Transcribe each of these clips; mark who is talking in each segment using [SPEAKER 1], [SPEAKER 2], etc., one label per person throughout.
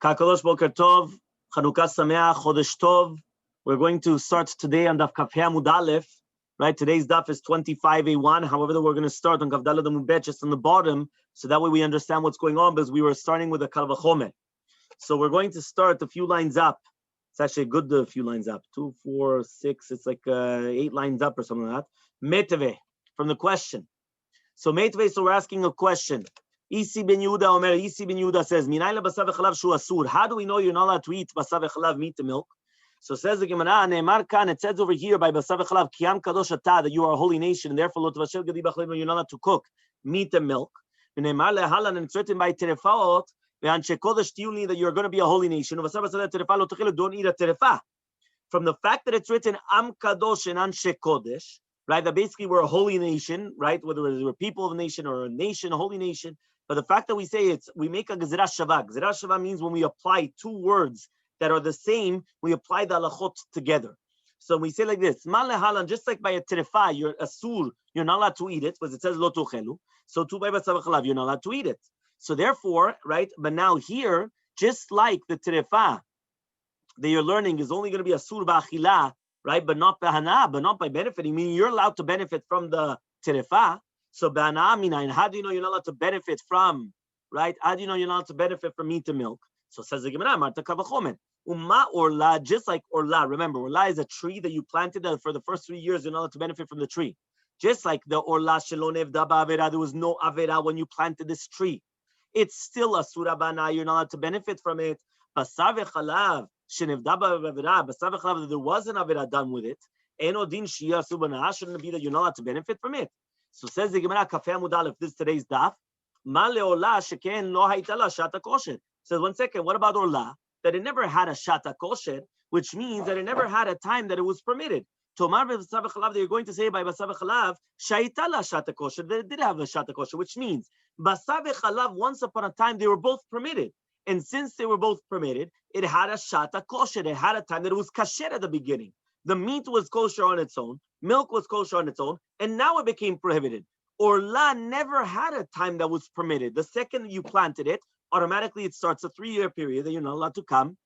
[SPEAKER 1] Kakalosh Boker Tov, Chanukah Sameach, Chodesh Tov. We're going to start today on Daf Kafhei Amud Aleph. Right, today's Daf is 25a1. However, we're going to start on Kaf Daled Amud Bet, just on the bottom, so that way we understand what's going on, because we were starting with a Kal Vachomer. So we're going to start a few lines up. It's actually a good few lines up. 2, 4, 6. It's like 8 lines up or something like that. Metve, from the question. So Metve, so we're asking a question. Isi ben Yehuda says, Minayla basav v'chalav shu asur. How do we know you're not allowed to eat basav v'chalav, meat and milk? So says the Gemara, Ne'emar kan, it says over here by basav v'chalav, Kiyam kadosh ata, that you are a holy nation, and therefore lo tavashel gadi b'chalev, you're not allowed to cook meat and milk. Ne'emar lehalan, and it's written by terefaot, ve'anshe kodesh tiyuli, that you're going to be a holy nation. Basav v'chalav terefa lo techilu, don't eat a terefa. From the fact that it's written am kadosh and anshe kodesh, right? That basically we're a holy nation, right? Whether we're people of a nation or a nation, a holy nation. But the fact that we say we make a gezerah shava. Gezerah shava means when we apply two words that are the same, we apply the halachot together. So we say like this: mal lehalan, just like by a terefa, you're asur, you're not allowed to eat it, because it says lo tuchelu. So too by basav v'chalav, you're not allowed to eat it. So therefore, right? But now here, just like the terefa that you're learning is only going to be asur ba'achila, right? But not b'hana, but not by benefiting. Meaning you're allowed to benefit from the terefa. So b'hana minayin, how do you know you're not allowed to benefit from, right? How do you know you're not allowed to benefit from meat and milk? So says the Gemara, Marta kavachomen. Umma orla, just like orla. Remember, orla is a tree that you planted that for the first 3 years, you're not allowed to benefit from the tree. Just like the orla shelo nevda ba'avera, there was no avera when you planted this tree. It's still a surabana, you're not allowed to benefit from it. Basar v'chalav shenevda ba'avera, basar v'chalav, there was an avera done with it. Eno din shiyah subana, shouldn't be that you're not allowed to benefit from it. So says the Gemara, Kafhei Amud Aleph, this is today's daf. Ma leola sheken lo hayta la shata kosher. Says, 1 second, what about orla? That it never had a shata kosher, which means that it never had a time that it was permitted. Tomar b'basav v'chalav, that you're going to say by basav v'chalav, shayita la shata kosher, that it did have a shata kosher, which means basav v'chalav, once upon a time, they were both permitted. And since they were both permitted, it had a shata kosher. It had a time that it was kasher at the beginning. The meat was kosher on its own, milk was kosher on its own, and now it became prohibited. Orla never had a time that was permitted. The second you planted it, automatically it starts a 3-year period that you're not allowed to come,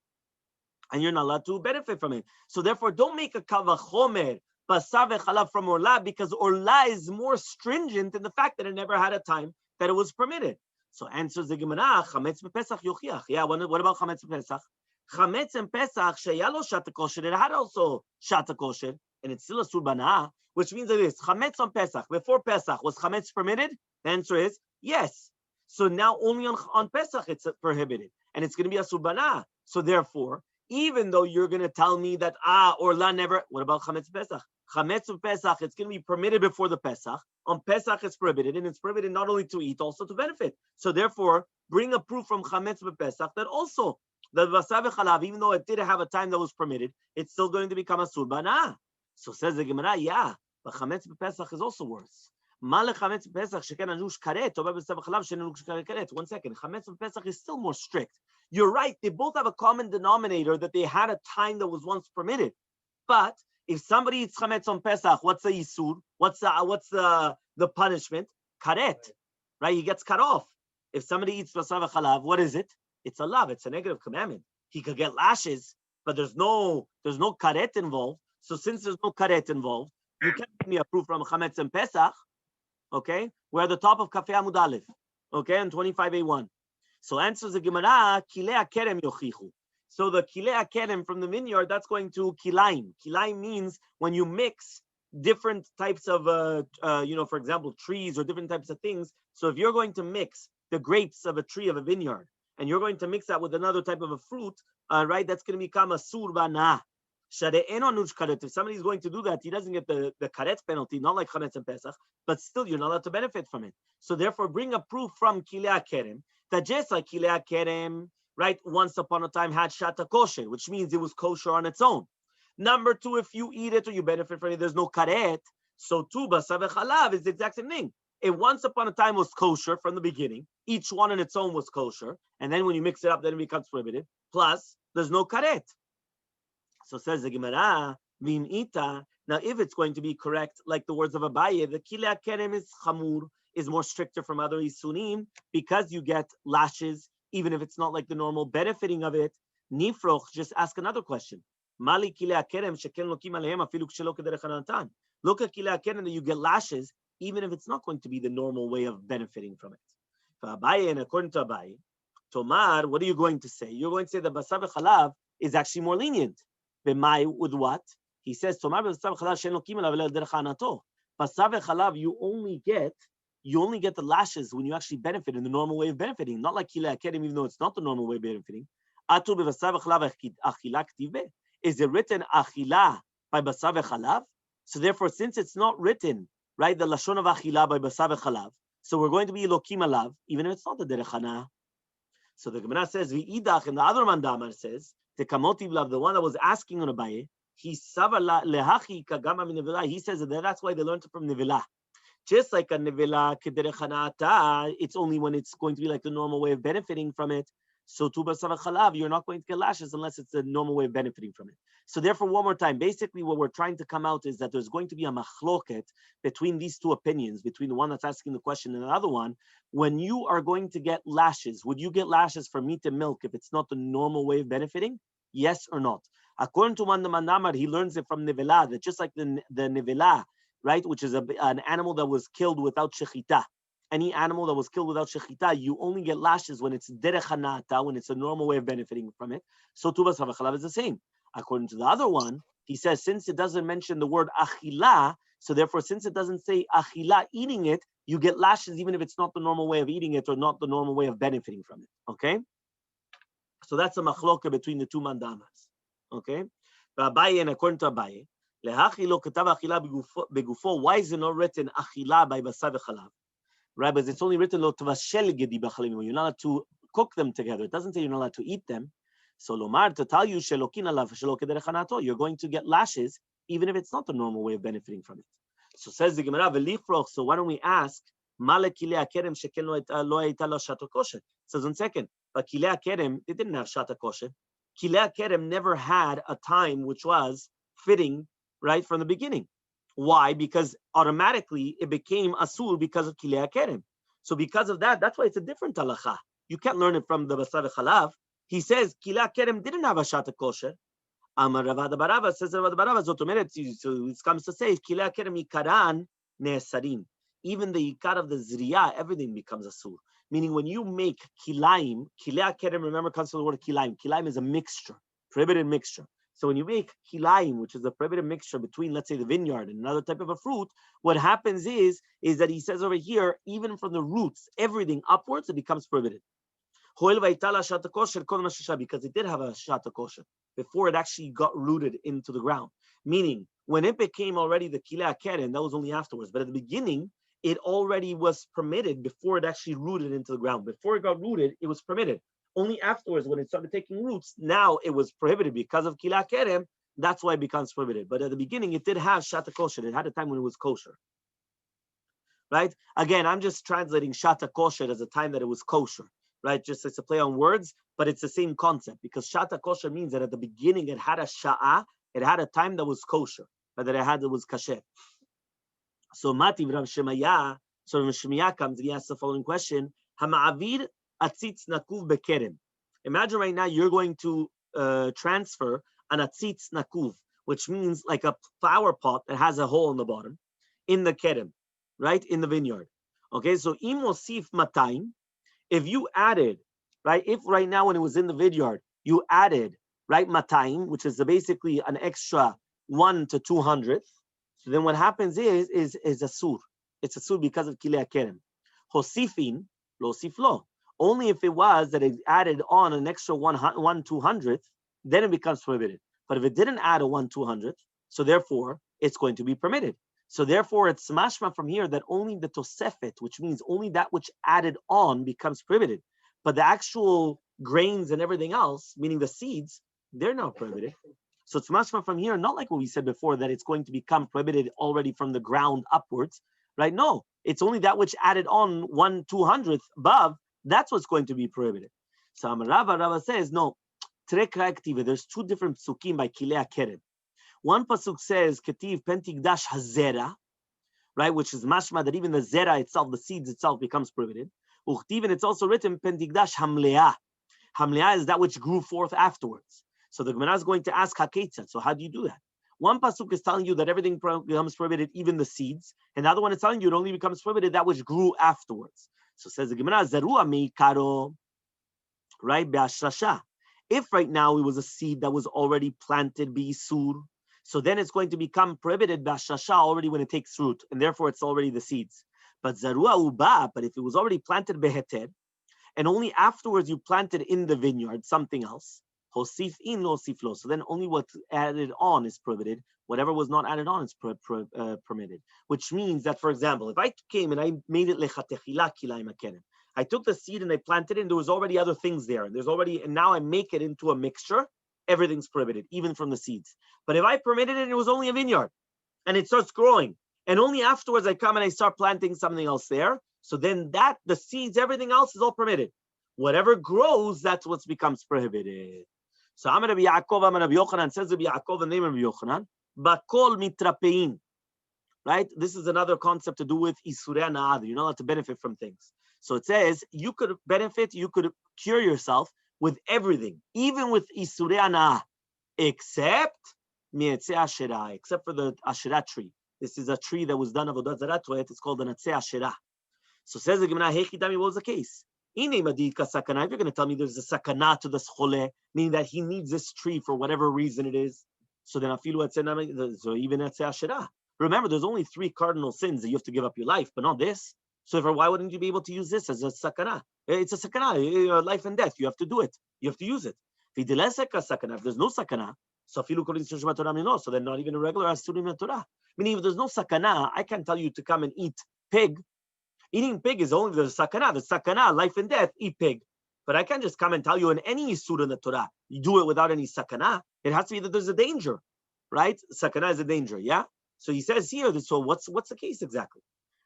[SPEAKER 1] and you're not allowed to benefit from it. So therefore, don't make a kavachomer, basar v'chalav from orla, because orla is more stringent in the fact that it never had a time that it was permitted. So answers the Gemara, chametz b'pesach yochiach. Yeah, what about chametz b'pesach? Chametz and Pesach, sheyalo shata kosher, it had also shata kosher, and it's still a surbana, which means that it is chametz on Pesach. Before Pesach, was chametz permitted? The answer is yes. So now only on Pesach it's prohibited, and it's going to be a surbana. So therefore, even though you're going to tell me that orla never, what about chametz Pesach? Chametz of Pesach, it's going to be permitted before the Pesach. On Pesach, it's prohibited, and it's prohibited not only to eat, also to benefit. So therefore, bring a proof from chametz Pesach that also the basav v'chalav, even though it did have a time that was permitted, it's still going to become a surbana. So says the Gemara, yeah, but chametz b'pesach is also worse. Male chametz b'pesach sheken anush karet, or basav v'chalav sheken anush karet. 1 second, chametz b'pesach is still more strict. You're right; they both have a common denominator that they had a time that was once permitted. But if somebody eats chametz on Pesach, what's the isur? What's the punishment? Karet, right? He gets cut off. If somebody eats basav v'chalav, what is it? It's a lav, it's a negative commandment. He could get lashes, but there's no karet involved. So since there's no karet involved, you can't give me a proof from chametz and Pesach. Okay, we're at the top of Kafhei Amud Aleph. Okay, and 25a1. So answers the Gemara, kilei kerem yochichu. So the kilei kerem from the vineyard, that's going to kilaim. Kilaim means when you mix different types of, for example, trees or different types of things. So if you're going to mix the grapes of a tree of a vineyard, and you're going to mix that with another type of a fruit, right? That's going to become a surbana. If somebody's going to do that, he doesn't get the karet penalty, not like chametz and Pesach, but still you're not allowed to benefit from it. So therefore, bring a proof from kilei kerem that just like kilei kerem, right? Once upon a time had shata kosher, which means it was kosher on its own. Number 2, if you eat it or you benefit from it, there's no karet. So too, basav v'chalav is the exact same thing. It once upon a time was kosher from the beginning. Each one on its own was kosher. And then when you mix it up, then it becomes prohibited. Plus, there's no karet. So says the Gemara, v'im ita. Now, if it's going to be correct, like the words of Abaye, the kilei kerem is chamur, is more stricter from other isunim, because you get lashes, even if it's not like the normal benefiting of it. Nifroch, just ask another question. Mali kilei hakerem sheken lokim alehem afilu kshelo kederech hanatan. Look at kilei hakerem that you get lashes, even if it's not going to be the normal way of benefiting from it. For Abaye, and according to Abaye, Tomar, what are you going to say? You're going to say that basar v'chalav is actually more lenient. B'mai, with what? He says, Tomar basar v'chalav she'en lokim alav derech hanato. Basar v'chalav, you only get the lashes when you actually benefit in the normal way of benefiting, not like kilei hakerem, even though it's not the normal way of benefiting. Atur b'basar v'chalav achila k'tiv. Is it written achila by basar v'chalav? So therefore, since it's not written, right, the lashon of achila by basar v'chalav, so we're going to be lokim alav, even if it's not the derech hana. So the Gemara says, v'idach, and the other mandamar says, the kamotiv lav, the one that was asking on Abaye, he savar lehachi kagama min nevela. He says that that's why they learned it from nevela. Just like a nevela kederech hanata, it's only when it's going to be like the normal way of benefiting from it. So tu basar v'chalav, you're not going to get lashes unless it's the normal way of benefiting from it. So therefore, one more time, basically what we're trying to come out is that there's going to be a machloket between these two opinions, between the one that's asking the question and the other one. When you are going to get lashes, would you get lashes for meat and milk if it's not the normal way of benefiting? Yes or not? According to one the Manamar, he learns it from nevela, that just like the nevela, right, which is an animal that was killed without shechita. Any animal that was killed without shechita, you only get lashes when it's derech hanata, when it's a normal way of benefiting from it. So tu basar v'chalav is the same. According to the other one, he says, since it doesn't mention the word achila, so therefore, since it doesn't say achila, eating it, you get lashes even if it's not the normal way of eating it or not the normal way of benefiting from it. Okay? So that's a machloka between the two mandamas. Okay? But Abaye, and according to Abaye, lehachi lo ketav achila begufo, why is it not written achila by basar v'chalav? Right, but it's only written lo tvashel gedi b'chalim. You're not allowed to cook them together. It doesn't say you're not allowed to eat them. So lomar, to tell you shelokin alav shelo kederech hanato, you're going to get lashes even if it's not the normal way of benefiting from it. So says the Gemara v'lifroch. So why don't we ask male kilei hakerem sheken lo hayta lo shato kosher? Says 1 second, but kilei hakerem, they didn't have shata kosher. Kilei hakerem never had a time which was fitting right from the beginning. Why? Because automatically it became asur because of kilei hakerem. So because of that, that's why it's a different halacha. You can't learn it from the basar v'chalav. He says kilei hakerem didn't have a shata kosher. Amar Ravad Barava says Ravad Barava zotomeret. So it comes to say kilei hakerem ikaran ne'esarim. Even the ikar of the zriya, everything becomes asur. Meaning when you make kilei hakerem, remember comes from the word kilaim. Kilaim is a mixture, prohibited mixture. So when you make kilaim, which is a prohibited mixture between, let's say, the vineyard and another type of a fruit, what happens is that he says over here, even from the roots, everything upwards, it becomes prohibited. Because it did have a shata kosher before it actually got rooted into the ground. Meaning, when it became already the kilei hakerem, that was only afterwards. But at the beginning, it already was permitted before it actually rooted into the ground. Before it got rooted, it was permitted. Only afterwards, when it started taking roots, now it was prohibited because of kilei hakerem. That's why it becomes prohibited. But at the beginning, it did have shata kosher. It had a time when it was kosher. Right? Again, I'm just translating shata kosher as a time that it was kosher. Right? Just it's a play on words, but it's the same concept because shata kosher means that at the beginning it had a sha'ah, it had a time that was kosher, but that it was kasher. So Mativ Rav Shemaya, so Rav Shemaya comes and he asks the following question: Hama'avir atzitz nakuv bekerem. Imagine right now you're going to transfer an atzitz nakuv, which means like a flower pot that has a hole in the bottom, in the kerem, right, in the vineyard. Okay, so imosif matayim. If you added, right, if right now when it was in the vineyard, you added, right, matayim, which is basically an extra 1 to 200, so then what happens is asur. It's asur because of kilei hakerem. Hosifin, lo siflo. Only if it was that it added on an extra 1/200th, then it becomes prohibited. But if it didn't add a 1/200th, so therefore it's going to be permitted. So therefore, it's mashma from here that only the tosefet, which means only that which added on, becomes prohibited. But the actual grains and everything else, meaning the seeds, they're not prohibited. So it's mashma from here, not like what we said before, that it's going to become prohibited already from the ground upwards, right? No, it's only that which added on 1/200th above, that's what's going to be prohibited. So Rava says, no, there's two different psukim by kilei hakerem. One pasuk says, Ketiv pentigdash hazera, right, which is mashma that even the zera itself, the seeds itself, becomes prohibited. Uchtiv, and it's also written, pentigdash hamleah. Hamleah is that which grew forth afterwards. So the Gemara is going to ask Haketzat. So how do you do that? One pasuk is telling you that everything becomes prohibited, even the seeds, and the other one is telling you it only becomes prohibited that which grew afterwards. So says the Gemara, Zarua meikaro, right? Be'ashrasha. If right now it was a seed that was already planted b'isur, so then it's going to become prohibited be'ashrasha already when it takes root, and therefore it's already the seeds. But zarua uba, but if it was already planted beheter, and only afterwards you planted in the vineyard something else, hosif in lo siflo. So then only what's added on is prohibited. Whatever was not added on is permitted. Which means that, for example, if I came and I made it lechatechila kilai makenim, I took the seed and I planted it, and there was already other things there. And now I make it into a mixture, everything's prohibited, even from the seeds. But if I permitted it, it was only a vineyard, and it starts growing, and only afterwards I come and I start planting something else there. So then the seeds, everything else is all permitted. Whatever grows, that's what becomes prohibited. So Amar Rabbi Yaakov, Amar Rabbi Yochanan, says Rabbi Yaakov, the name of Rabbi Yochanan, Bakol mitrapein. Right? This is another concept to do with Isurei Na'ad. You're not allowed to benefit from things. So it says you could benefit, you could cure yourself with everything, even with Isurei Na'ad, except Mietzei Asherah, except for the Asherah tree. This is a tree that was done avodah zarah to it. It's called an Atzei Asherah. So says the Gemara, Hechidami, what was the case? If you're going to tell me there's a sakana to this chole, meaning that he needs this tree for whatever reason it is, so then afilu atzei, so even Atzei Asherah. Remember, there's only 3 cardinal sins that you have to give up your life, but not this. So why wouldn't you be able to use this as a sakana? It's a sakana, life and death. You have to do it. You have to use it. If there's no sakana, so then not even a regular asurim Torah. Meaning, if there's no sakana, I can't tell you to come and eat pig. Eating pig is only the sakana. The sakana, life and death, eat pig. But I can't just come and tell you in any surah in the Torah, you do it without any sakana. It has to be that there's a danger, right? Sakana is a danger, yeah? So he says here, so what's the case exactly?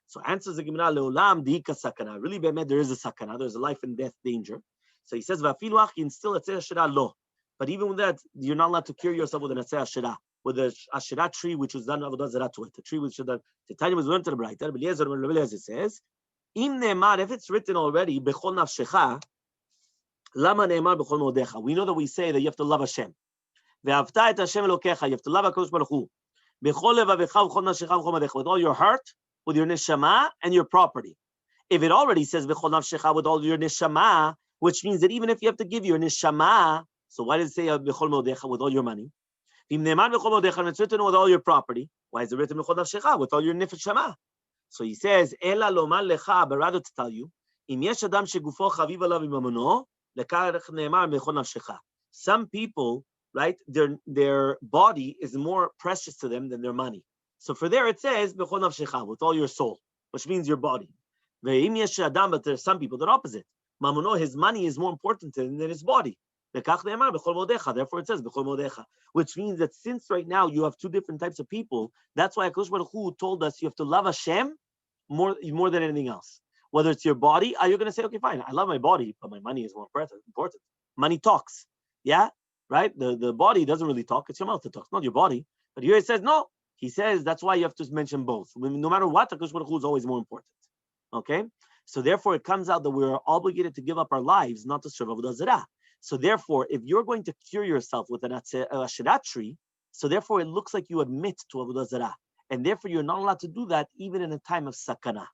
[SPEAKER 1] So answers the Gemara, leolam diika sakana. Really, there is a sakana. There's a life and death danger. So he says, v'afilu achin still atzei asherah lo. But even with that, you're not allowed to cure yourself with an atzei asherah, with a asherah tree which was done avodah zarah to it. The tree which the Tanya was learned to the bright. Rabbi Eliezer says, im ne'emar, if it's written already, bechol nafshecha, lama ne'emar bechol modecha. We know that we say that you have to love Hashem. Ve'avta et Hashem elokecha. You have to love HaKadosh Baruch Hu. With all your heart, with your neshama, and your property. If it already says with all your neshama, which means that even if you have to give your neshama, so why does it say with all your money? It's written with all your property. Why is it written with all your nefeshama? So he says, Ela lomar lecha, but rather to tell you, some people, right, their body is more precious to them than their money. So for there it says, with all your soul, which means your body. But there's some people that are opposite. Mamono, his money is more important to him than his body. Therefore it says, which means that since right now you have 2 different types of people, that's why HaKadosh Baruch Hu told us you have to love Hashem more than anything else. Whether it's your body, you're going to say, okay, fine, I love my body, but my money is more important. Money talks, yeah? Right? The body doesn't really talk. It's your mouth that talks, not your body. But here it says, no. He says that's why you have to mention both. No matter what, HaKadosh Baruch Hu is always more important. Okay? So therefore, it comes out that we're obligated to give up our lives, not to serve avodah zarah. So therefore, if you're going to cure yourself with an asherah tree, so therefore it looks like you admit to avodah zarah. And therefore, you're not allowed to do that even in a time of sakana.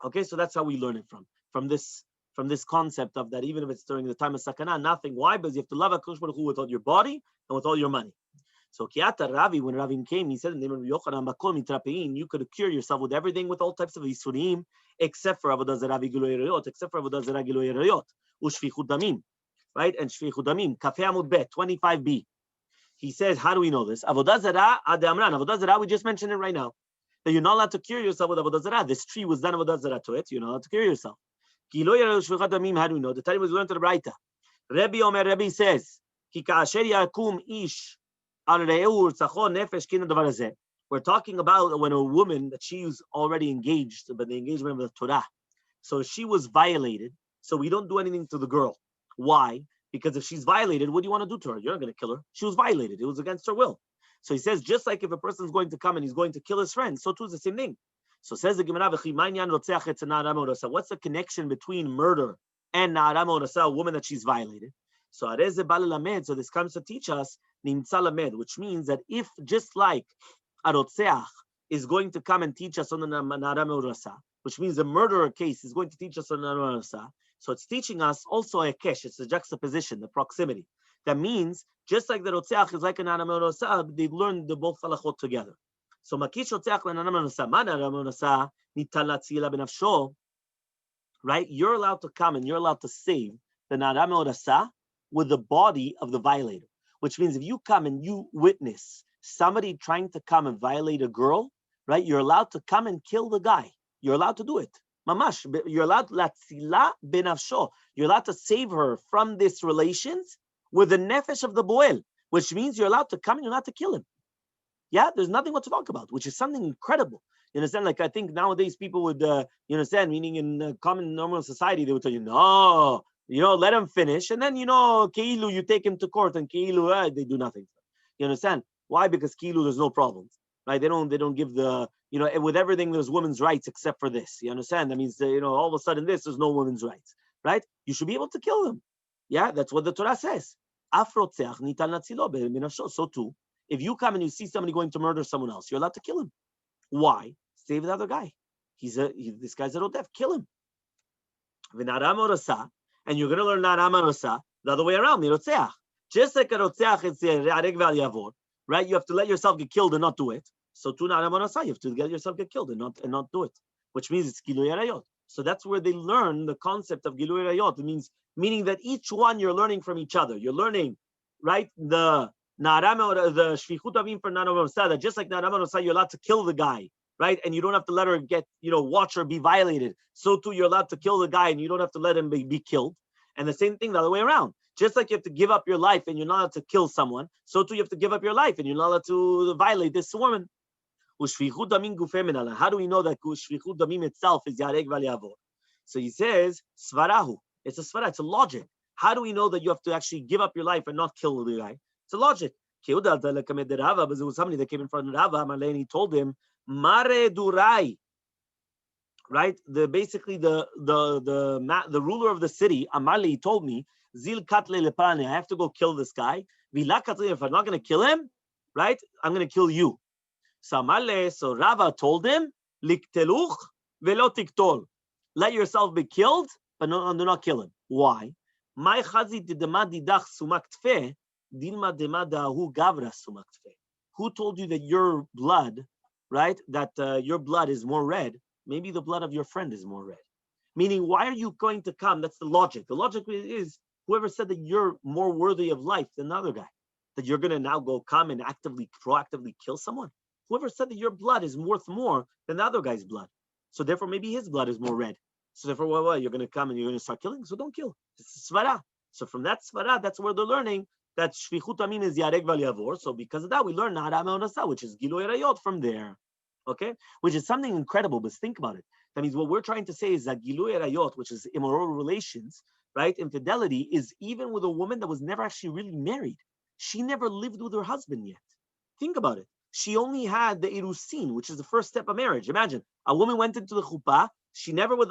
[SPEAKER 1] Okay? So that's how we learn it from this concept of that even if it's during the time of sakana, nothing. Why? Because you have to love HaKadosh Baruch Hu with all your body and with all your money. So Kiata Ravi, when Ravi came, he said in the name of Yochanan, you could cure yourself with everything, with all types of Yisurim, except for Avodah Zarah Giloy Rayot, except for Avodah Zarah Giloy Rayot, Ushfichut Damim, right? And Shfichut Damim, Kafei Amud Bet, 25b. He says, how do we know this? Avodah Zarah Ade Amran. Avodah Zarah, we just mentioned it right now. That you're not allowed to cure yourself with Avodah Zarah. This tree was done Avodah Zarah to it. You're not allowed to cure yourself. Giloy Rayot, Shfichut Damim, how do we know? The time was learned to the Braita. Rebbe says, Ki Ka'asher Yakum Ish. We're talking about when a woman that she's already engaged, but the engagement of the Torah. So she was violated. So we don't do anything to the girl. Why? Because if she's violated, what do you want to do to her? You're not going to kill her. She was violated. It was against her will. So he says, just like if a person's going to come and he's going to kill his friend, so too is the same thing. So says the Gemara, what's the connection between murder and na'ara me'orasa, a woman that she's violated? So this comes to teach us nimtza lamed, which means that if just like a rotzeach is going to come and teach us on the na'ara me'orasa, which means the murderer case is going to teach us on the na'ara me'orasa, so it's teaching us also a kesh, it's the juxtaposition, the proximity. That means just like the rotzeach is like a na'ara me'orasa, they learn the both halachot together. So makish rotzeach na'ara me'orasa, ma na'ara me'orasa nitan latzila benafsho, right? You're allowed to come and you're allowed to save the na'ara me'orasa with the body of the violator, which means if you come and you witness somebody trying to come and violate a girl, right? You're allowed to come and kill the guy. You're allowed to do it. Mamash, you're allowed latzila benafsho. You're allowed to save her from this relations with the nefesh of the boel, which means you're allowed to come and you're allowed to kill him. Yeah, there's nothing what to talk about, which is something incredible. You understand? Like I think nowadays people would, you understand, meaning in common normal society, they would tell you, no, let him finish. And then, keilu, you take him to court and keilu, they do nothing. You understand? Why? Because keilu, there's no problems, right? They don't give the, with everything, there's women's rights except for this. You understand? That means, all of a sudden there's no women's rights, right? You should be able to kill them. Yeah, that's what the Torah says. So too, if you come and you see somebody going to murder someone else, you're allowed to kill him. Why? Save the other guy. This guy's a rodef. Kill him. And you're going to learn na'ara me'orasa the other way around. Just like a rotzeach, it's a re'areg ve'al yavor, right? You have to let yourself get killed and not do it. So to na'ara me'orasa, you have to let yourself get killed and not do it, which means it's gilui arayot. So that's where they learn the concept of gilui arayot. It meaning that each one you're learning from each other. You're learning, right? The shvichut avim for na'ara me'orasa, that just like na'ara me'orasa, you're allowed to kill the guy, right? And you don't have to let her get, watch her be violated. So too, you're allowed to kill the guy and you don't have to let him be killed. And the same thing the other way around. Just like you have to give up your life and you're not allowed to kill someone, so too you have to give up your life and you're not allowed to violate this woman. How do we know that shvichut damim itself is yareg val yavor? So he says, svarahu. It's a svara, it's a logic. How do we know that you have to actually give up your life and not kill the guy? It's a logic. But there was somebody that came in front of Rava, and he told him, Mare durai, right? The ruler of the city, Amali, told me, Zil katle lepane, I have to go kill this guy. Vila katle, if I'm not going to kill him, right? I'm going to kill you. So Rava told him, Likteluch velo tiktol. Let yourself be killed, but do not kill him. Why? My chazi didema didach sumak tfe, dilma dema dahu gavra sumak tfe. Who told you that your blood, right, that your blood is more red? Maybe the blood of your friend is more red. Meaning, why are you going to come? That's the logic. The logic is, whoever said that you're more worthy of life than the other guy, that you're going to now go come and proactively kill someone? Whoever said that your blood is worth more than the other guy's blood? So therefore, maybe his blood is more red. So therefore, what? You're going to come and you're going to start killing? So don't kill. It's svara. So from that svara, that's where they're learning that shvichut amin is yareg val yavor. So because of that, we learn na'ara me'orasa, which is gilui arayot from there. Okay? Which is something incredible, but think about it. That means what we're trying to say is that gilui arayot, which is immoral relations, right? Infidelity is even with a woman that was never actually really married. She never lived with her husband yet. Think about it. She only had the irusin, which is the first step of marriage. Imagine a woman went into the chuppah. She never went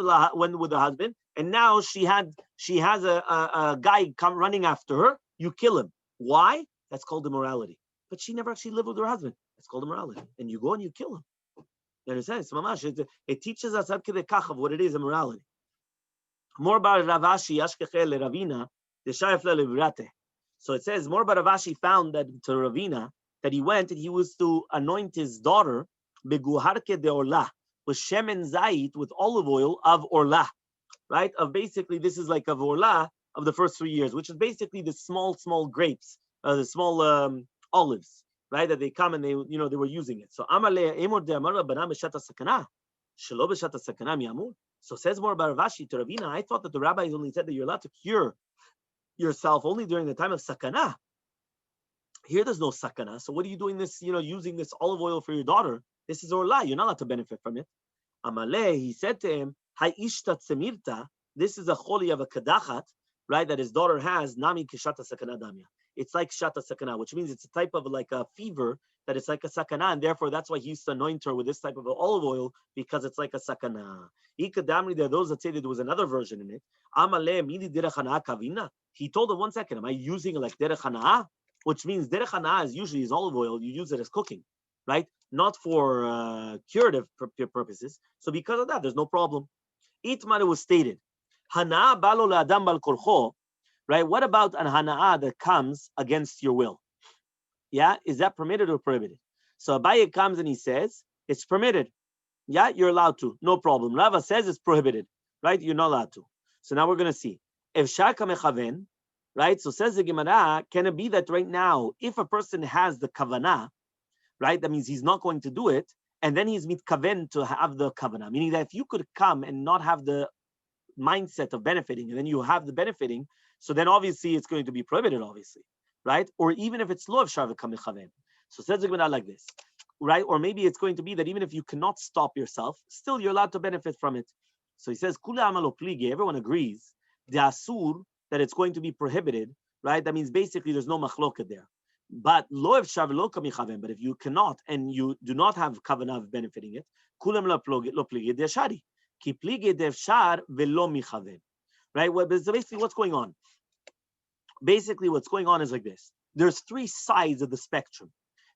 [SPEAKER 1] with her husband, and now she has a guy come running after her. You kill him. Why? That's called immorality. But she never actually lived with her husband. That's called immorality. And you go and you kill him. You understand? It's mamash. It teaches us of what it is immorality. More about Ravashi Ashkechel Ravina Deshayefle Levrate. So it says more about Ravashi found that to Ravina that he went and he was to anoint his daughter beguharke de orla with shemen zait, with olive oil of orla, right? Of basically this is like of orla of the first 3 years, which is basically the small grapes, the small olives, right? That they come and they were using it. So Amale Emor de Amara Bana Beshata Sakana, Shelo Beshata Sakana Miamur. So says more about Ravashi to Ravina. I thought that the rabbis only said that you're allowed to cure yourself only during the time of sakana. Here there's no sakana. So what are you doing this, using this olive oil for your daughter? This is orla. You're not allowed to benefit from it. Amaleh, he said to him, Ha'ishta tzemirta. This is a choli of a kadachat, right? That his daughter has, nami kishata sakana damya. It's like shata sakana, which means it's a type of like a fever that it's like a sakana, and therefore that's why he used to anoint her with this type of olive oil, because it's like a sakana. There are those that say that there was another version in it. He told him, 1 second, am I using it like derech hana'ah? Which means derech hana'ah is usually olive oil, you use it as cooking, right? Not for curative purposes. So because of that, there's no problem. Itmar, it was stated, hana'ah balo le'adam bal korcho, right? What about an hana'ah that comes against your will? Yeah, is that permitted or prohibited? So Abaye comes and he says, it's permitted. Yeah, you're allowed to, no problem. Rava says it's prohibited, right? You're not allowed to. So now we're going to see. If shaka mechaven, right? So says the Gemara, can it be that right now, if a person has the kavanah, right? That means he's not going to do it, and then he's mitkaven to have the kavanah, meaning that if you could come and not have the mindset of benefiting, and then you have the benefiting, so then obviously it's going to be prohibited, obviously, right? Or even if it's lo efshar v'kam mechaven. So says the Gemara like this, right? Or maybe it's going to be that even if you cannot stop yourself, still you're allowed to benefit from it. So he says, Kula amalo plige, everyone agrees, the asur, that it's going to be prohibited, right? That means basically there's no machloket there. But lo efshar v'lo kam mechaven, but if you cannot and you do not have kavanah of benefiting it, kulam lo plige de shari. Ki plige de efshar v'lo mechaven. Right? Well, basically what's going on? Basically what's going on is like this. There's 3 sides of the spectrum.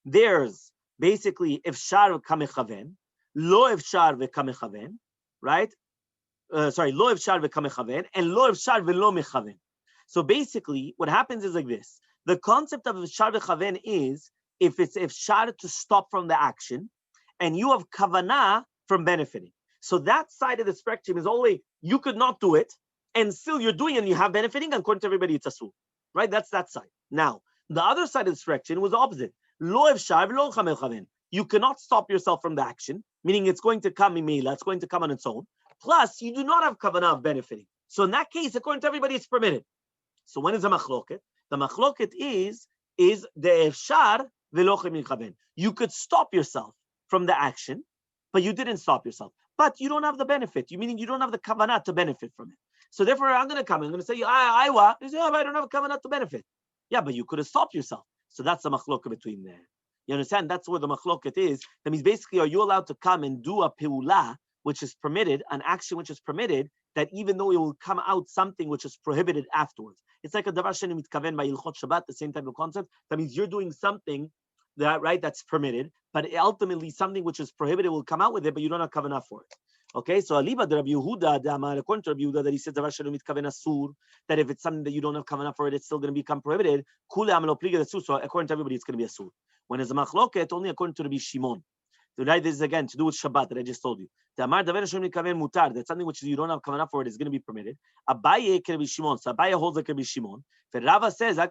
[SPEAKER 1] There's basically efshar v'kamechaven, lo efshar v'kamechaven, right? Lo efshar v'kamechaven, and lo efshar v'lo mechaven. So basically, what happens is like this. The concept of efshar v'chaven is if it's efshar to stop from the action, and you have kavanah from benefiting. So that side of the spectrum is always, you could not do it, and still you're doing it and you have benefiting, and according to everybody, it's asur. Right? That's that side. Now, the other side of the spectrum was the opposite. Lo efshar v'lo kamechaven. You cannot stop yourself from the action, meaning it's going to come imela, it's going to come on its own. Plus, you do not have kavanah of benefiting. So in that case, according to everybody, it's permitted. So when is the machloket? The machloket is the efshar v'lo kamechaven. You could stop yourself from the action, but you didn't stop yourself. But you don't have the benefit. Meaning you don't have the kavanah to benefit from it. So therefore, I'm going to come. I'm going to say, I don't have a kavanah to benefit. Yeah, but you could have stopped yourself. So that's the machloket between there. You understand? That's where the machloket is. That means basically, are you allowed to come and do a peula, which is permitted, an action which is permitted, that even though it will come out something which is prohibited afterwards? It's like a davar sheni mitkaven by Ilchot Shabbat, the same type of concept. That means you're doing something that, right, that's permitted, but ultimately something which is prohibited will come out with it, but you don't have kavanah for it. Okay, so Aliba de Rabbi Yehuda, according to Rabbi Yehuda, that he says that if it's something that you don't have kavanah for it, it's still going to become prohibited. So according to everybody, it's going to be a sur. When it's a machloket, only according to Rabbi Shimon. So right, this is again to do with Shabbat that I just told you. That's something which you don't have kavanah for it is going to be permitted. Abaye Rabbi Shimon. So Abaye holds like Rabbi Shimon. Rava says, when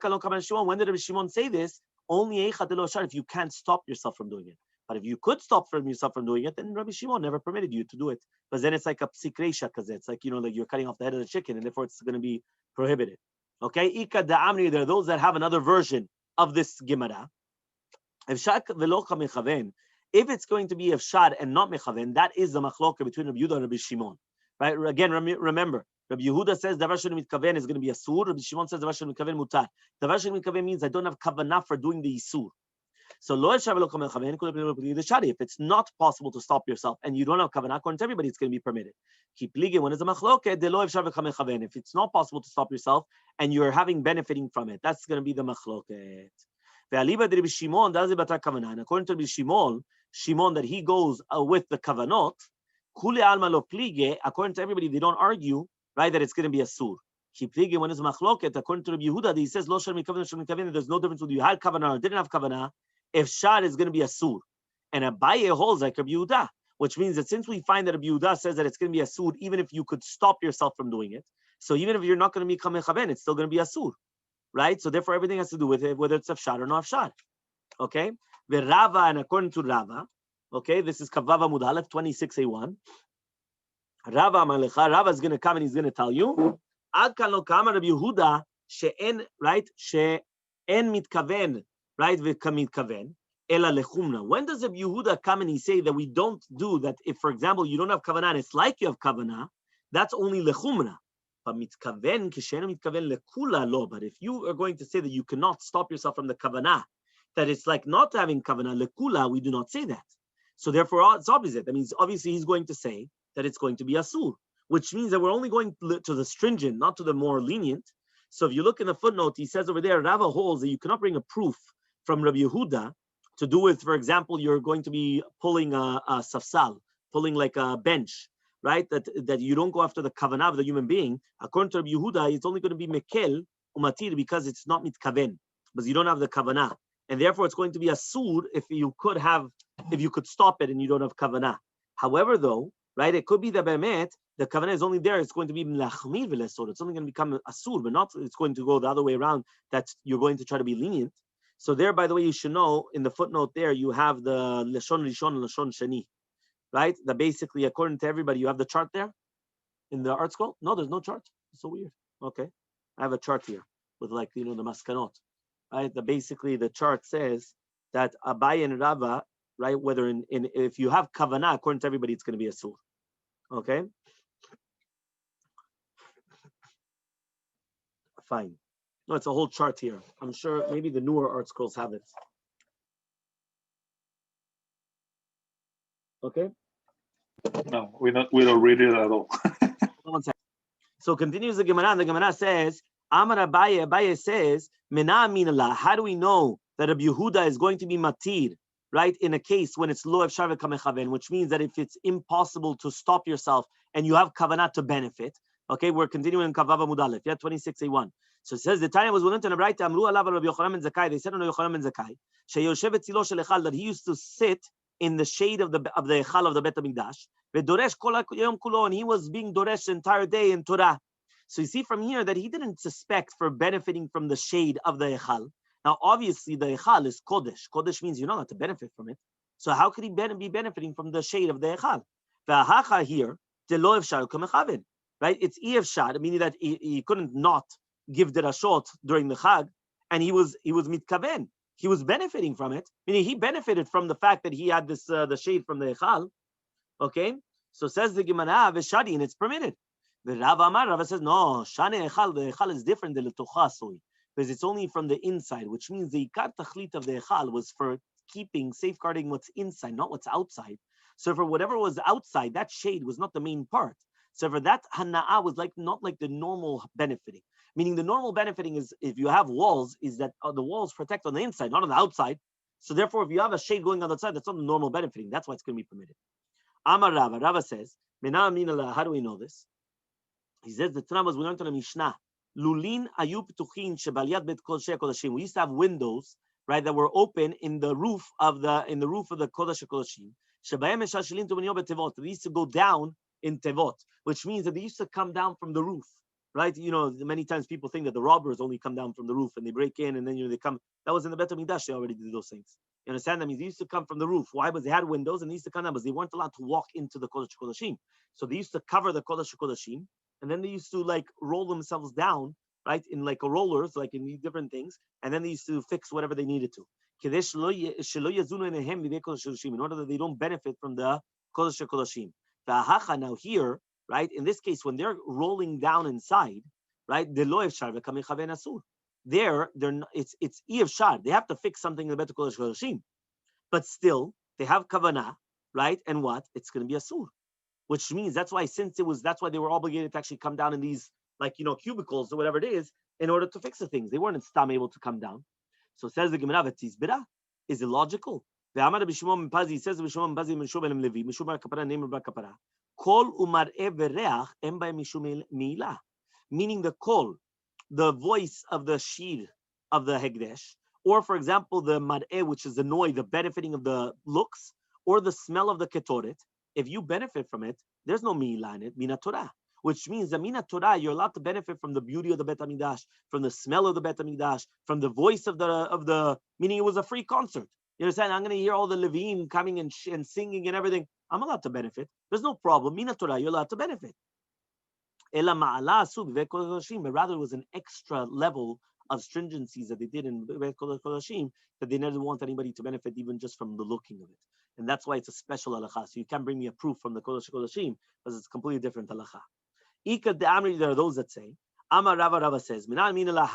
[SPEAKER 1] did Rabbi Shimon say this? Only if you can't stop yourself from doing it. But if you could stop yourself from doing it, then Rabbi Shimon never permitted you to do it. But then it's like a psikresha, because it's like, like you're cutting off the head of the chicken, and therefore it's going to be prohibited. Okay? Ika da'amri, there are those that have another version of this Gemara. If it's going to be efshar and not mechaven, that is the machloka between Rabbi Yehuda and Rabbi Shimon. Right? Again, remember, Rabbi Yehuda says davar sheni mitkaven is going to be asur. Rabbi Shimon says davar sheni mitkaven mutar. Davar sheni mitkaven means I don't have kavanah for doing the isur. So if it's not possible to stop yourself and you don't have kavanah, according to everybody, it's going to be permitted. When is a machloket, if it's not possible to stop yourself and you're having benefiting from it, that's going to be the machloket. And according to Rabbi Shimon, that he goes with the kavanot, according to everybody, they don't argue, right, that it's going to be a sur. When is machloket, according to Rabbi Yehuda, he says, there's no difference whether you had kavanah or didn't have kavanah. If shar is going to be a sur, and Abaye holds like Rabbi Yehuda, which means that since we find that Rabbi Yehuda says that it's going to be a sur, even if you could stop yourself from doing it, so even if you're not going to be kamen, it's still going to be a sur, right? So therefore, everything has to do with it, whether it's afshar or not afshar. Okay, the Rava, and according to Rava, okay, this is Kavava Mudalef 26a1. Rava Malecha, Rava is going to come and he's going to tell you, Ad kan lo kama Rabbi Yehuda she'en, right, she'en mitkaven. Right, v'kamitkaven, ela lechumna. When does Rabbi Yehuda come and he say that we don't do that? If, for example, you don't have kavanah, and it's like you have kavanah, that's only lechumna. But mitkaven, k'she'ena mitkaven lekula lo. But if you are going to say that you cannot stop yourself from the kavanah, that it's like not having kavanah lekula, we do not say that. So therefore, it's opposite. That means obviously he's going to say that it's going to be asur, which means that we're only going to the stringent, not to the more lenient. So if you look in the footnote, he says over there, Rava holds that you cannot bring a proof from Rabbi Yehuda to do with, for example, you're going to be pulling a safsal, pulling like a bench, right? That you don't go after the kavanah of the human being. According to Rabbi Yehuda, it's only going to be mekel umatir because it's not mitkaven, because you don't have the kavanah. And therefore, it's going to be asur if you could stop it and you don't have kavanah. However, though, right, it could be that be'emet, the kavanah is only there, it's going to be mlachmir v'lesor. It's only going to become asur, but not, it's going to go the other way around, that you're going to try to be lenient. So there, by the way, you should know, in the footnote there, you have the leshon rishon and leshon sheni, right? That basically, according to everybody, you have the chart there in the art scroll? No, there's no chart. It's so weird. Okay. I have a chart here with like, the maskanot, right? That basically the chart says that Abaye and Rava, right, whether if you have kavanah, according to everybody, it's going to be asur. Okay? Fine. No, it's a whole chart here. I'm sure maybe the newer art scrolls have it. Okay?
[SPEAKER 2] No, we don't read it at all.
[SPEAKER 1] One second. So continues the Gemara, and the Gemara says, Amar Abaye says, Mena minallah. How do we know that Rabbi Yehuda is going to be matir, right, in a case when it's lo efshar v'kamechaven, which means that if it's impossible to stop yourself and you have kavanah to benefit, okay, we're continuing in Kavava Mudalef, 26a1. So it says, the Tanya was willing to Nebraita, Amru alav Rabbi Yochanan ben Zakkai, they said on Yochanan ben Zakkai, sheyoshev etzilo shel echal, that he used to sit in the shade of the echal of the Bet HaMikdash, v'doresh kol yom kulo, and he was being doresh the entire day in Torah. So you see from here that he didn't suspect for benefiting from the shade of the echal. Now, obviously, the echal is kodesh. Kodesh means you're not allowed to benefit from it. So how could he be benefiting from the shade of the echal? V'ahacha here, de lo efshar kamechaven, right? It's efshar, meaning that he couldn't not give the rashot during the chag, and he was mitkaven. He was benefiting from it, meaning he benefited from the fact that he had this the shade from the echal. Okay, so says the Gemara v'shadi, and it's permitted. The Rava says no, shane echal. The echal is different than the tochasui, because it's only from the inside, which means the ikar tachlit of the echal was for safeguarding what's inside, not what's outside. So for whatever was outside, that shade was not the main part. So for that hana'ah was not like the normal benefiting. Meaning the normal benefiting is, if you have walls, is that the walls protect on the inside, not on the outside. So therefore, if you have a shade going on the outside, that's not the normal benefiting. That's why it's going to be permitted. Amar Rava. Rava says, how do we know this? He says the Tanna was, we learned on the Mishnah. Lulin ayu ptuchin shebaliyat bet kodesh kodashim. We used to have windows, right, that were open in the roof of the kodesh kodashim. Shebayem eshashilin tumenio betevot. They used to go down in tevot, which means that they used to come down from the roof, right? Many times people think that the robbers only come down from the roof and they break in and then they come. That was in the Bet HaMikdash. They already did those things. You understand? That means they used to come from the roof. Why? Because they had windows and they used to come down, because they weren't allowed to walk into the kodesh kodashim. So they used to cover the kodesh kodashim, and then they used to like roll themselves down, right, in like a rollers, like in these different things, and then they used to fix whatever they needed to, in order that they don't benefit from the kodesh kodashim. Now here, right, in this case, when they're rolling down inside, right, they're not, it's efshar. They have to fix something in the Bet Kodesh Kodashim, but still they have kavanah, right, and what? It's going to be asur. Which means that's why they were obligated to actually come down in these, like, cubicles or whatever it is, in order to fix the things. They weren't able to come down. So says the Gemara, is it logical? He says Bishmom Pazi Mishum Levi, Mishum Kapara, name of Kapara. Kol umar evereach em by Mishum Milah. Meaning the kol, the voice of the shir of the Hegdesh, or for example, the mar'eh, which is the noise, the benefiting of the looks, or the smell of the ketoret. If you benefit from it, there's no milah in it, mina Torah, which means that mina Torah, you're allowed to benefit from the beauty of the Bet HaMikdash, from the smell of the Bet HaMikdash, from the voice of the, meaning it was a free concert. You understand? I'm going to hear all the Levim coming and singing and everything. I'm allowed to benefit. There's no problem. Mina Torah, you're allowed to benefit. But rather it was an extra level of stringencies that they did in Bet Kodashim, that they never want anybody to benefit even just from the looking of it. And that's why it's a special halacha. So you can't bring me a proof from the Kodesh Kodashim, because it's a completely different halacha. There are those that say, Amar Rava says, how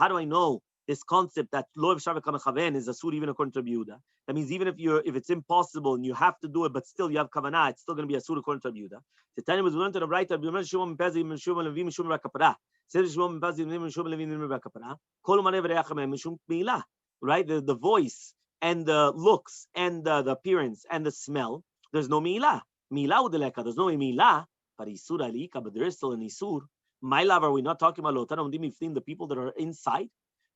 [SPEAKER 1] do I know this concept that lo efshar v'kamechaven is asur even according to Rabbi Yehuda. That means even if it's impossible and you have to do it, but still you have kavanah, it's still going to be asur according to Rabbi Yehuda. The Tanya was learned to the right. Rabbi Yehuda Shimon ben Pezi Shimon Levi Mishum Rakapara. Says Shimon ben Pezi Shimon Levi Mishum Rakapara. Kol manev reachamem Mishum Milah. Right, the voice and the looks and the appearance and the smell. There's no milah. Milah udeleka. There's no milah. But isur alika. But there is still an isur. My love, are we not talking about lotan omdim ifnim, the people that are inside?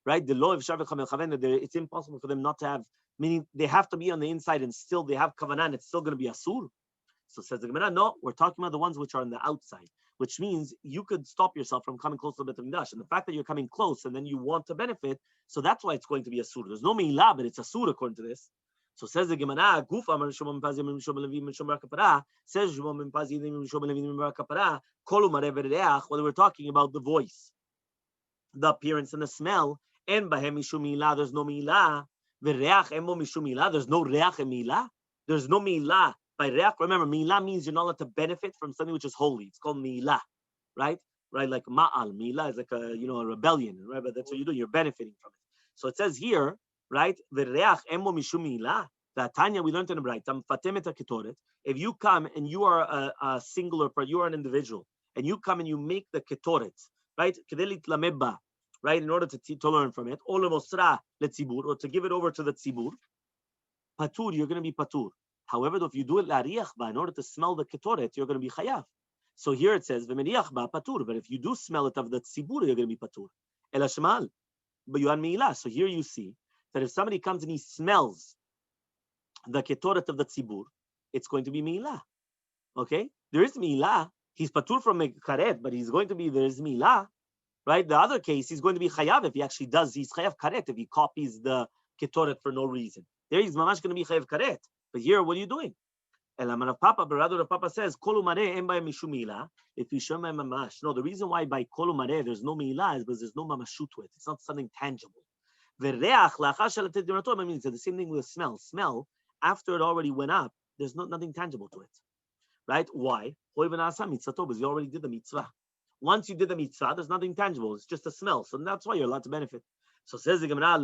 [SPEAKER 1] Right? The law of Shavach HaMelchaven, it's impossible for them not to have, meaning they have to be on the inside and still they have kavanah and it's still going to be asur. So says the Gemara, no, we're talking about the ones which are on the outside, which means you could stop yourself from coming close to the Beit HaMikdash. And the fact that you're coming close and then you want to benefit, so that's why it's going to be asur. There's no milah, but it's asur according to this. So says the Gemara, Gufa Amar Shimon ben Pazi Mishum Levi Mishum Rakapara, says Shimon ben Pazi Mishum Levi Mishum Rakapara, Kolu Marev Reach, whether we're talking about the voice, the appearance and the smell, and Bahem Mishum Milah, there's no milah. Vereach Emo Mishum Milah, there's no reach and milah. There's no milah. By reach, remember, milah means you're not allowed to benefit from something which is holy. It's called milah, right? Right, like ma'al. Milah is like a rebellion, right? But that's what you do. You're benefiting from it. So it says here, right? Vereach emo mishum milah. The Tanya we learned in the Brayta. If you come and you are a singular, you are an individual, and you come and you make the ketoret, right? Kedelit lameba, right? In order to learn from it, or lemosra letzibur, or to give it over to the tzibur, patur, you're going to be patur. However, if you do it lariach ba, in order to smell the ketoret, you're going to be chayav. So here it says v'meriach ba patur, but if you do smell it of the tzibur, you're going to be patur. El hashmal, but you are milah. So here you see that if somebody comes and he smells the ketoret of the tzibur, it's going to be milah. Okay, there is milah. He's patur from karet, but he's going to be, there is milah, right? The other case, he's going to be chayav if he actually does. He's chayav karet if he copies the ketoret for no reason. There he's mamash going to be chayav karet. But here, what are you doing? Papa, but rather the Papa says, Kolu Mareh em by Mishum Milah. If you show mamash, no, the reason why by Kolu Mareh there's no milah is because there's no mamashut to it. It's not something tangible. Vereach lachar shalatet dinator means the same thing with smell. Smell after it already went up, there's nothing tangible to it, right? Why? Because you already did the mitzvah. Once you did the mitzvah, there's nothing tangible. It's just a smell. So that's why you're allowed to benefit. So says the Gemara,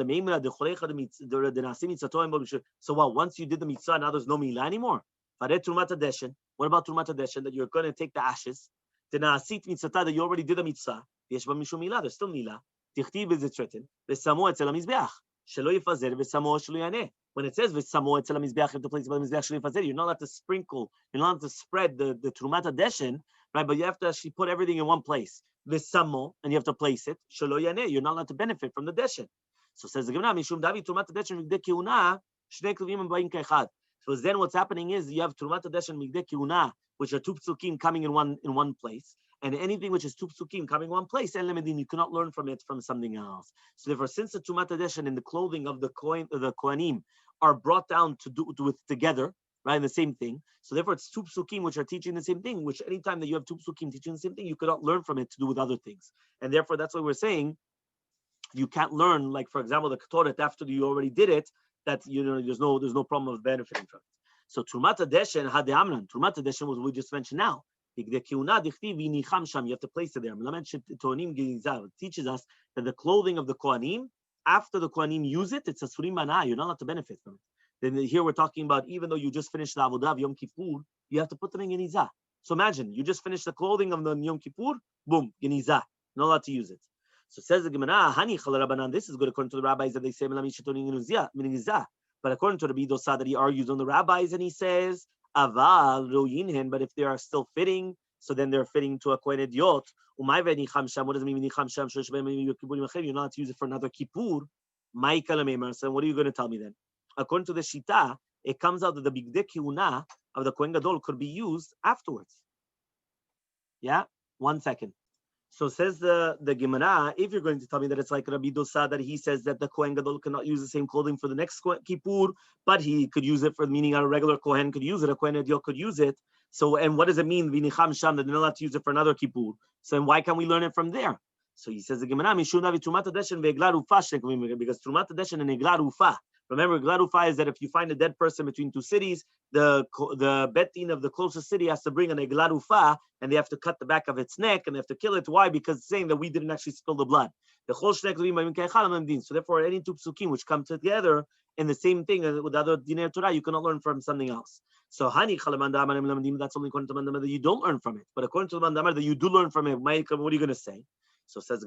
[SPEAKER 1] so what? Once you did the mitzvah, now there's no milah anymore. What about trumat hadeshen? That you're going to take the ashes. That you already did the mitzvah. There's still milah. Is it written? When it says v'samo etzel hamizbeach, the place of the mizbeach shelo yifazer, you're not allowed to sprinkle, you're not allowed to spread the trumat hadeshen, right? But you have to actually put everything in one place. V'samo, and you have to place it. Shelo yaneh, you're not allowed to benefit from the deshen. So says the Gemara, mishum davi trumat hadeshen migdei kiuna shnei kluvim ba'in kechad. So then what's happening is you have trumat hadeshen migdei kiuna, which are two psukim coming in one place. And anything which is two psukim coming in one place, you cannot learn from it from something else. So therefore, since the trumat hadeshen and the clothing of the kohanim are brought down to do it together, right, the same thing. So therefore, it's two psukim which are teaching the same thing. Which anytime that you have two psukim teaching the same thing, you cannot learn from it to do with other things. And therefore, that's why we're saying you can't learn, like for example, the ketoret after you already did it. That there's no problem of benefiting from it. So trumat hadeshen hadeamran. Trumat hadeshen was what we just mentioned now. You have to place it there. It teaches us that the clothing of the Kohanim, after the Kohanim use it, it's a surim mana. You're not allowed to benefit from it. Then here we're talking about even though you just finished the avodah of Yom Kippur, you have to put them in genizah. So imagine you just finished the clothing of the Yom Kippur, boom, genizah. Not allowed to use it. So it says the Gemara, Hani chal Rabbanan. This is good according to the rabbis that they say genizah. But according to the Rabbi Dosa that he argues on the rabbis and he says, Aval royinhen, but if they are still fitting, so then they're fitting to a kohen idiot. What does it mean? You're not to use it for another kippur. So what are you going to tell me then? According to the shita, it comes out that the bigdei kiuna of the kohen gadol could be used afterwards. Yeah, 1 second. So says the Gemara, if you're going to tell me that it's like Rabbi Dosa, that he says that the Kohen Gadol cannot use the same clothing for the next Kippur, but he could use it for, meaning a regular Kohen could use it, a Kohen Idiot could use it. So, and what does it mean, V'nicham Sham, that they're not allowed to use it for another Kippur? So then why can't we learn it from there? So he says the Gemara, Mishun Davi Trumat Hadeshen ve'egla rufa, because Trumat Hadeshen and egla rufa, Remember, glarufa is that if you find a dead person between two cities, the bet din of the closest city has to bring an glarufa, and they have to cut the back of its neck, and they have to kill it. Why? Because it's saying that we didn't actually spill the blood. So therefore, any two psukim which come together in the same thing with other dinei Torah, you cannot learn from something else. So that's only according to the that you don't learn from it. But according to the that you do learn from it, what are you going to say? So it says,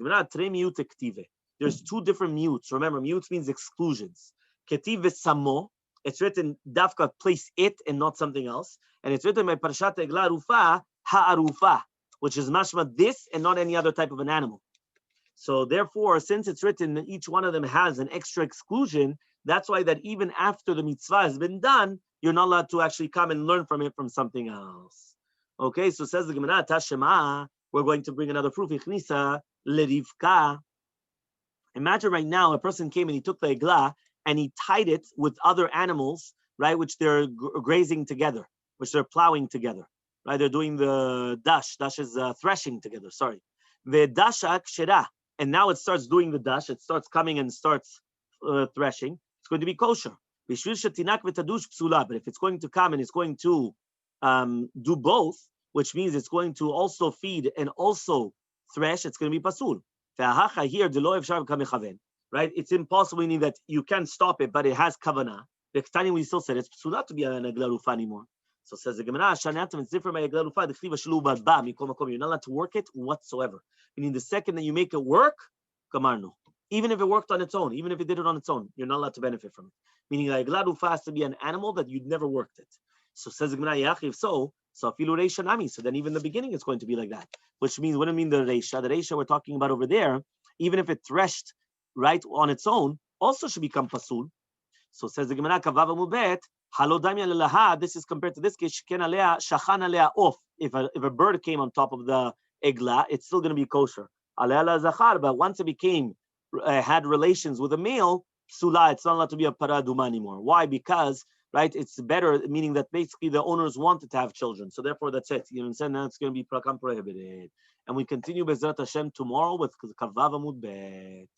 [SPEAKER 1] there's two different mutes. Remember, mutes means exclusions. Ketiv v'samo, it's written dafka, place it and not something else. And it's written by Parashat Egla Rufa, ha'arufa, which is mashma this and not any other type of an animal. So therefore, since it's written that each one of them has an extra exclusion, that's why that even after the mitzvah has been done, you're not allowed to actually come and learn from it from something else. Okay, so says the Gemara, Tashema, we're going to bring another proof. Ichnisa lerivka. Imagine right now a person came and he took the eglah and he tied it with other animals, right, which they're grazing together, which they're plowing together, right? They're doing the dash. Dash is threshing together, sorry. The dasha kshera. And now it starts doing the dash. It starts coming and starts threshing. It's going to be kosher. But if it's going to come and it's going to do both, which means it's going to also feed and also thresh, it's going to be pasul. Here, right? It's impossible, meaning that you can stop it, but it has kavanah. The Ketani, we still said it's pasul to be an eglarufa anymore. So says the Gemara, it's different by eglarufa. You're not allowed to work it whatsoever. Meaning the second that you make it work, kamarno. Even if it worked on its own, even if it did it on its own, you're not allowed to benefit from it. Meaning like eglarufa has to be an animal that you'd never worked it. So says the Gemara, if so afilu reisha nami. So then even the beginning it's going to be like that. Which means, what do you mean the reisha? The reisha we're talking about over there, even if it threshed right on its own, also should become pasul. So says the Gemara, kavav mubet, halodamya lelaha. This is compared to this case, shken alea, shachan alea off. If a bird came on top of the egla, it's still going to be kosher. Alea la zachar, but once it became had relations with a male, psula, it's not allowed to be a paraduma anymore. Why? Because right, it's better, meaning that basically the owners wanted to have children, so therefore that's it. You understand? Now it's going to be prohibited. And we continue Bezrat Hashem tomorrow with Kavav Amud Bet.